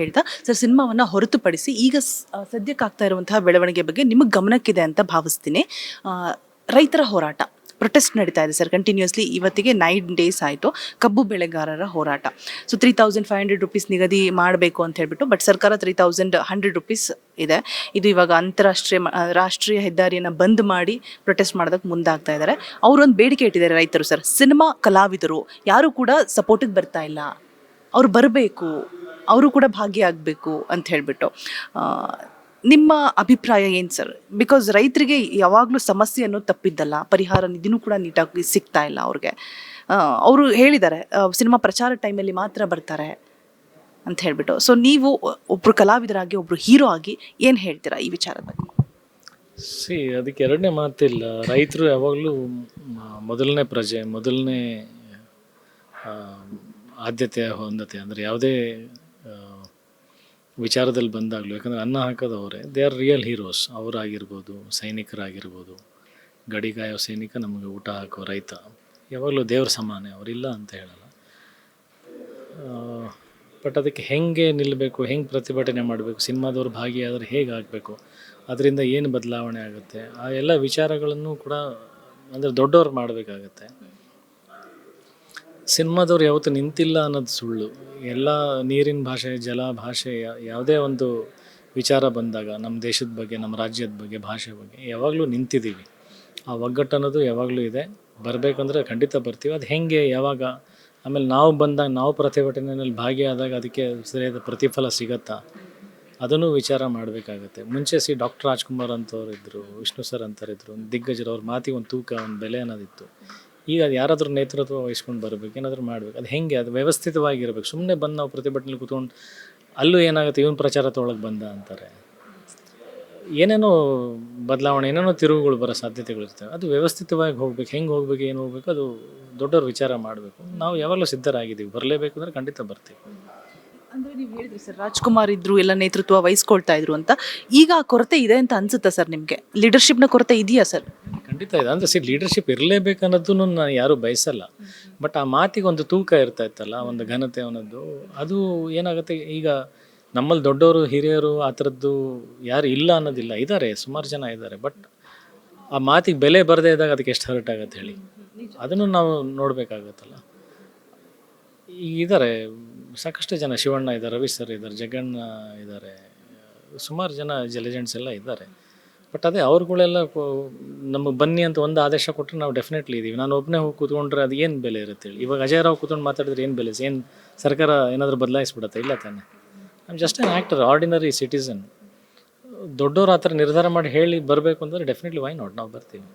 ಹೇಳ್ತಾ ಸರ್, ಸಿನಿಮಾವನ್ನ ಹೊರತುಪಡಿಸಿ ಈಗ ಸದ್ಯಕ್ಕೆ ಆಗ್ತಾ ಇರುವಂತಹ ಬೆಳವಣಿಗೆ ಬಗ್ಗೆ ನಿಮಗೆ ಗಮನಕ್ಕಿದೆ ಅಂತ ಭಾವಿಸ್ತೀನಿ. ಆ, ರೈತರ ಹೋರಾಟ ಪ್ರೊಟೆಸ್ಟ್ ನಡೀತಾ ಇದೆ ಸರ್ ಕಂಟಿನ್ಯೂಸ್ಲಿ. ಇವತ್ತಿಗೆ 9 days ಆಯಿತು. ಕಬ್ಬು ಬೆಳೆಗಾರರ ಹೋರಾಟ. ಸೊ 3500 rupees ನಿಗದಿ ಮಾಡಬೇಕು ಅಂತ ಹೇಳ್ಬಿಟ್ಟು, ಬಟ್ ಸರ್ಕಾರ 3100 rupees ಇದೆ. ಇದು ಇವಾಗ ರಾಷ್ಟ್ರೀಯ ಹೆದ್ದಾರಿಯನ್ನು ಬಂದ್ ಮಾಡಿ ಪ್ರೊಟೆಸ್ಟ್ ಮಾಡೋದಕ್ಕೆ ಮುಂದಾಗ್ತಾ ಇದ್ದಾರೆ. ಅವರೊಂದು ಬೇಡಿಕೆ ಇಟ್ಟಿದ್ದಾರೆ ರೈತರು ಸರ್. ಸಿನಿಮಾ ಕಲಾವಿದರು ಯಾರು ಕೂಡ ಸಪೋರ್ಟಿಗೆ ಬರ್ತಾ ಇಲ್ಲ, ಅವ್ರು ಬರಬೇಕು, ಅವರು ಕೂಡ ಭಾಗಿಯಾಗಬೇಕು ಅಂತ ಹೇಳಿಬಿಟ್ಟು. ನಿಮ್ಮ ಅಭಿಪ್ರಾಯ ಏನು ಸರ್? ಬಿಕಾಸ್ ರೈತರಿಗೆ ಯಾವಾಗಲೂ ಸಮಸ್ಯೆ ಅನ್ನೋದು ತಪ್ಪಿದ್ದಲ್ಲ, ಪರಿಹಾರ ನಿಧಿನೂ ಕೂಡ ನೀಟಾಗಿ ಸಿಗ್ತಾ ಇಲ್ಲ ಅವ್ರಿಗೆ. ಅವರು ಹೇಳಿದ್ದಾರೆ ಸಿನಿಮಾ ಪ್ರಚಾರ ಟೈಮಲ್ಲಿ ಮಾತ್ರ ಬರ್ತಾರೆ ಅಂತ ಹೇಳಿಬಿಟ್ಟು. ಸೊ ನೀವು ಒಬ್ಬರು ಕಲಾವಿದರಾಗಿ, ಒಬ್ಬರು ಹೀರೋ ಆಗಿ ಏನು ಹೇಳ್ತೀರಾ ಈ ವಿಚಾರದ ಬಗ್ಗೆ? ಅದಕ್ಕೆ ಎರಡನೇ ಮಾತಿಲ್ಲ. ರೈತರು ಯಾವಾಗಲೂ ಮೊದಲನೇ ಪ್ರಜೆ, ಮೊದಲನೇ ಆದ್ಯತೆ ಹೊಂದತೆ. ಅಂದರೆ ಯಾವುದೇ ವಿಚಾರದಲ್ಲಿ ಬಂದಾಗಲೂ, ಯಾಕಂದರೆ ಅನ್ನ ಹಾಕೋದು ಅವರೇ. They are real heroes. ಅವರಾಗಿರ್ಬೋದು, ಸೈನಿಕರಾಗಿರ್ಬೋದು. ಗಡಿಗಾಯೋ ಸೈನಿಕ ನಮಗೆ ಊಟ ಹಾಕೋ ರೈತ ಯಾವಾಗಲೂ ದೇವ್ರ ಸಮಾನೆ, ಅವರಿಲ್ಲ ಅಂತ ಹೇಳಲ್ಲ. ಬಟ್ ಅದಕ್ಕೆ ಹೆಂಗೆ ನಿಲ್ಲಬೇಕು, ಹೆಂಗೆ ಪ್ರತಿಭಟನೆ ಮಾಡಬೇಕು, ಸಿನಿಮಾದವ್ರು ಭಾಗಿಯಾದರೆ ಹೇಗೆ ಆಗಬೇಕು, ಅದರಿಂದ ಏನು ಬದಲಾವಣೆ ಆಗುತ್ತೆ, ಆ ಎಲ್ಲ ವಿಚಾರಗಳನ್ನು ಕೂಡ ಅಂದರೆ ದೊಡ್ಡವ್ರು ಮಾಡಬೇಕಾಗತ್ತೆ. ಸಿನಿಮಾದವ್ರು ಯಾವತ್ತೂ ನಿಂತಿಲ್ಲ ಅನ್ನೋದು ಸುಳ್ಳು. ಎಲ್ಲ ನೀರಿನ ಭಾಷೆ, ಜಲ ಭಾಷೆ, ಯಾವುದೇ ಒಂದು ವಿಚಾರ ಬಂದಾಗ ನಮ್ಮ ದೇಶದ ಬಗ್ಗೆ, ನಮ್ಮ ರಾಜ್ಯದ ಬಗ್ಗೆ, ಭಾಷೆ ಬಗ್ಗೆ ಯಾವಾಗಲೂ ನಿಂತಿದ್ದೀವಿ. ಆ ಒಗ್ಗಟ್ಟು ಅನ್ನೋದು ಯಾವಾಗಲೂ ಇದೆ. ಬರಬೇಕಂದ್ರೆ ಖಂಡಿತ ಬರ್ತೀವಿ. ಅದು ಹೆಂಗೆ, ಯಾವಾಗ, ಆಮೇಲೆ ನಾವು ಬಂದಾಗ, ನಾವು ಪ್ರತಿಭಟನೆಯಲ್ಲಿ ಭಾಗಿಯಾದಾಗ ಅದಕ್ಕೆ ಸರಿಯಾದ ಪ್ರತಿಫಲ ಸಿಗತ್ತಾ, ಅದನ್ನು ವಿಚಾರ ಮಾಡಬೇಕಾಗತ್ತೆ. ಮುಂಚೆ ಡಾಕ್ಟರ್ ರಾಜ್ಕುಮಾರ್ ಅಂತವ್ರು ಇದ್ದರು, ವಿಷ್ಣು ಸರ್ ಅಂತಾರಿದ್ರು, ದಿಗ್ಗಜರು. ಅವ್ರ ಮಾತಿಗೆ ಒಂದು ತೂಕ, ಒಂದು ಬೆಲೆ ಅನ್ನೋದಿತ್ತು. ಈಗ ಅದು ಯಾರಾದರೂ ನೇತೃತ್ವ ವಹಿಸ್ಕೊಂಡು ಬರಬೇಕು, ಏನಾದರೂ ಮಾಡಬೇಕು. ಅದು ಹೆಂಗೆ, ಅದು ವ್ಯವಸ್ಥಿತವಾಗಿರಬೇಕು. ಸುಮ್ಮನೆ ಬಂದು ನಾವು ಪ್ರತಿಭಟನೆಯಲ್ಲಿ ಕೂತ್ಕೊಂಡು ಅಲ್ಲೂ ಏನಾಗುತ್ತೆ, ಇವನು ಪ್ರಚಾರ ತೊಗೊಳಕ್ಕೆ ಬಂದ ಅಂತಾರೆ. ಏನೇನೋ ಬದಲಾವಣೆ, ಏನೇನೋ ತಿರುವುಗಳು ಬರೋ ಸಾಧ್ಯತೆಗಳಿರ್ತವೆ. ಅದು ವ್ಯವಸ್ಥಿತವಾಗಿ ಹೋಗ್ಬೇಕು. ಹೆಂಗೆ ಹೋಗ್ಬೇಕು, ಏನು ಹೋಗ್ಬೇಕು, ಅದು ದೊಡ್ಡವ್ರು ವಿಚಾರ ಮಾಡಬೇಕು. ನಾವು ಯಾವಾಗಲೂ ಸಿದ್ಧರಾಗಿದ್ದೀವಿ. ಬರಲೇಬೇಕು ಅಂದರೆ ಖಂಡಿತ ಬರ್ತೀವಿ. ಅಂದರೆ ನೀವು ಹೇಳಿದ್ರಿ ಸರ್, ರಾಜ್ಕುಮಾರ್ ಇದ್ರು, ಎಲ್ಲ ನೇತೃತ್ವ ವಹಿಸ್ಕೊಳ್ತಾ ಇದ್ರು ಅಂತ. ಈಗ ಆ ಕೊರತೆ ಇದೆ ಅಂತ ಅನ್ಸುತ್ತಾ ಸರ್ ನಿಮಗೆ? ಲೀಡರ್ಶಿಪ್ನ ಕೊರತೆ ಇದೆಯಾ ಸರ್? ಖಂಡಿತ ಇದೆ. ಅಂದರೆ ಲೀಡರ್ಶಿಪ್ ಇರಲೇಬೇಕು ಅನ್ನೋದನ್ನು ನಾನು ಯಾರೂ ಬಯಸಲ್ಲ. ಬಟ್ ಆ ಮಾತಿಗೆ ಒಂದು ತೂಕ ಇರ್ತಾ ಇತ್ತಲ್ಲ, ಒಂದು ಘನತೆ ಅನ್ನೋದು, ಅದು ಏನಾಗುತ್ತೆ, ಈಗ ನಮ್ಮಲ್ಲಿ ದೊಡ್ಡವರು, ಹಿರಿಯರು ಆ ಥರದ್ದು ಯಾರು ಇಲ್ಲ ಅನ್ನೋದಿಲ್ಲ. ಇದ್ದಾರೆ, ಸುಮಾರು ಜನ ಇದ್ದಾರೆ. ಬಟ್ ಆ ಮಾತಿಗೆ ಬೆಲೆ ಬರದೇ ಇದ್ದಾಗ ಅದಕ್ಕೆ ಎಷ್ಟು ಹರ್ಟ್ ಆಗುತ್ತೆ ಹೇಳಿ. ಅದನ್ನು ನಾವು ನೋಡಬೇಕಾಗತ್ತಲ್ಲ. ಈಗ ಇದ್ದಾರೆ ಸಾಕಷ್ಟು ಜನ, ಶಿವಣ್ಣ ಇದ್ದಾರೆ, ರವಿ ಸರ್ ಇದ್ದಾರೆ, ಜಗಣ್ಣ ಇದ್ದಾರೆ, ಸುಮಾರು ಜನ ಲೆಜೆಂಡ್ಸ್ ಎಲ್ಲ ಇದ್ದಾರೆ. ಬಟ್ ಅದೇ ಅವ್ರುಗಳೆಲ್ಲ ನಮಗೆ ಬನ್ನಿ ಅಂತ ಒಂದು ಆದೇಶ ಕೊಟ್ಟರೆ ನಾವು ಡೆಫಿನೆಟ್ಲಿ ಇದ್ದೀವಿ. ನಾನು ಒಬ್ಬನೇ ಹೋಗಿ ಕೂತ್ಕೊಂಡ್ರೆ ಅದು ಏನು ಬೆಲೆ ಇರುತ್ತೆ ಹೇಳಿ. ಇವಾಗ ಅಜಯ್ ರಾವ್ ಕೂತ್ಕೊಂಡು ಮಾತಾಡಿದ್ರೆ ಏನು ಬೆಲೆ, ಏನು ಸರ್ಕಾರ ಏನಾದರೂ ಬದಲಾಯಿಸ್ಬಿಡುತ್ತೆ? ಇಲ್ಲ ತಾನೆ. I am just on actor, ordinary citizen. ದೊಡ್ಡವರು ಆ ಥರ ನಿರ್ಧಾರ ಮಾಡಿ ಹೇಳಿ ಬರಬೇಕು ಅಂದರೆ ಡೆಫಿನೆಟ್ಲಿ ವೈ ನಾಟ್, ನಾವು ಬರ್ತೀವಿ.